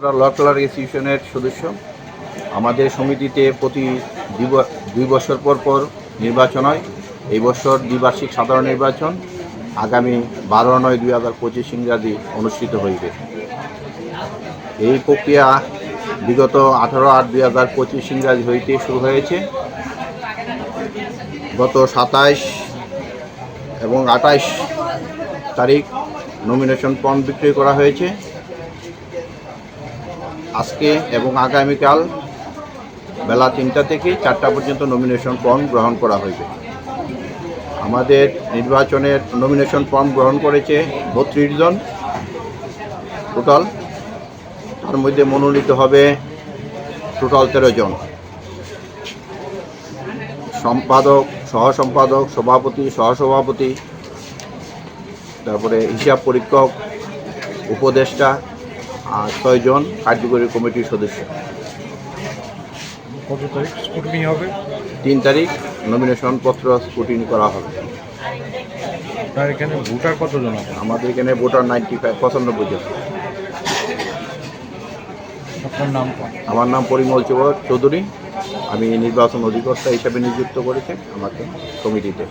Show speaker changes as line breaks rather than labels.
আমরা লকলার ইনস্টিটিউশনের সদস্য। আমাদের সমিতিতে প্রতি 2 বছর পর নির্বাচন হয়। এই বছর দ্বিবার্ষিক সাধারণ নির্বাচন আগামী 12/9/2025 ইংরাজি অনুষ্ঠিত হইবে। এই প্রক্রিয়া বিগত 18/8/2025 ইংরাজি হইতে শুরু হয়েছে। গত 27 এবং 28 তারিখ নমিনেশন ফর্ম বিক্রি করা হয়েছে। আজকে এবং আগামীকাল বেলা 3টা থেকে 4টা পর্যন্ত নমিনেশন ফর্ম গ্রহণ করা হইবে। আমাদের নির্বাচনের নমিনেশন ফর্ম গ্রহণ করেছে 32 জন টোটাল। তার মধ্যে মনোনীত হবে টোটাল 13 জন। সম্পাদক, সহসম্পাদক, সভাপতি, সহসভাপতি, তারপরে হিসাব পরীক্ষক, উপদেষ্টা আর 6 জন কার্যকরী কমিটির সদস্য।
কত তারিখ স্কুটিনি হবে?
3 তারিখ নমিনেশন পত্র স্ক্রুটিনি করা হবে।
আপনার এখানে ভোটার কতজন আছে?
আমাদের এখানে ভোটার 95 জন।
আপনার নাম?
আমার নাম পরিমল চৌধুরী। আমি নির্বাচন অধিকর্তা হিসেবে নিযুক্ত করেছেন আমাকে কমিটিতে।